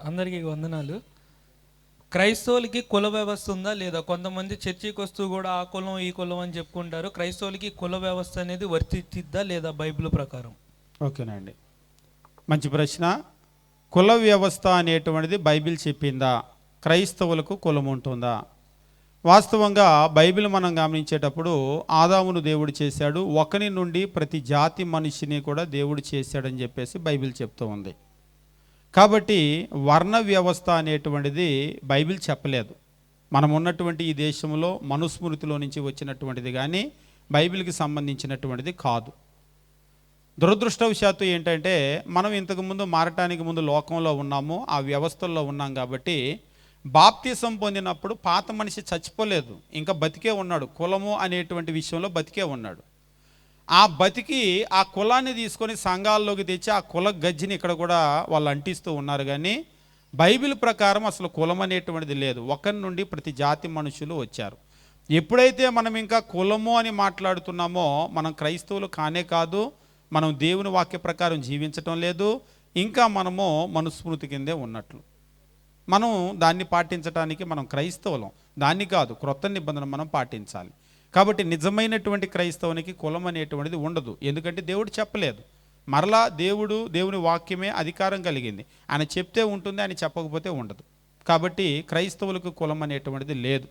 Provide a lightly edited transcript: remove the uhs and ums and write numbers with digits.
అందరికీ వందనాలు. క్రైస్తవులకి కుల వ్యవస్థ ఉందా లేదా? కొంతమంది చర్చికి వస్తూ కూడా ఆ కులం ఈ కులం అని చెప్పుకుంటారు. క్రైస్తవులకి కుల వ్యవస్థ అనేది వర్తిద్దా లేదా బైబిల్ ప్రకారం? ఓకేనండి, మంచి ప్రశ్న. కుల వ్యవస్థ అనేటువంటిది బైబిల్ చెప్పిందా? క్రైస్తవులకు కులం ఉంటుందా? వాస్తవంగా బైబిల్ మనం గమనించేటప్పుడు ఆదామును దేవుడు చేశాడు, ఒకని నుండి ప్రతి జాతి మనిషిని కూడా దేవుడు చేశాడని చెప్పేసి బైబిల్ చెప్తూ ఉంది. కాబట్టి వర్ణ వ్యవస్థ అనేటువంటిది బైబిల్ చెప్పలేదు. మనం ఉన్నటువంటి ఈ దేశంలో మనుస్మృతిలో నుంచి వచ్చినటువంటిది కానీ బైబిల్కి సంబంధించినటువంటిది కాదు. దురదృష్టవశాత్తు ఏంటంటే మనం ఇంతకుముందు మారటానికి ముందు లోకంలో ఉన్నాము, ఆ వ్యవస్థల్లో ఉన్నాం. కాబట్టి బాప్తిసం పొందినప్పుడు పాత మనిషి చచ్చిపోలేదు, ఇంకా బతికే ఉన్నాడు. కులము అనేటువంటి విషయంలో బతికే ఉన్నాడు. ఆ బతికి ఆ కులాన్ని తీసుకొని సంఘాల్లోకి తెచ్చి ఆ కుల గజ్జిని ఇక్కడ కూడా వాళ్ళు అంటిస్తూ ఉన్నారు. కానీ బైబిల్ ప్రకారం అసలు కులం అనేటువంటిది లేదు. ఒకరి నుండి ప్రతి జాతి మనుషులు వచ్చారు. ఎప్పుడైతే మనం ఇంకా కులము అని మాట్లాడుతున్నామో మనం క్రైస్తవులు కానే కాదు, మనం దేవుని వాక్య ప్రకారం జీవించటం లేదు, ఇంకా మనము మనుస్మృతి కిందే ఉన్నట్లు. మనం దాన్ని పాటించడానికి మనం క్రైస్తవులం, దాన్ని కాదు, క్రొత్త నిబంధన మనం పాటించాలి. కాబట్టి నిజమైనటువంటి క్రైస్తవునికి కులం అనేటువంటిది ఉండదు, ఎందుకంటే దేవుడు చెప్పలేదు. మరలా దేవుని వాక్యమే అధికారం కలిగింది. ఆయన చెప్తే ఉంటుంది, ఆయన చెప్పకపోతే ఉండదు. కాబట్టి క్రైస్తవులకు కులం అనేటువంటిది లేదు.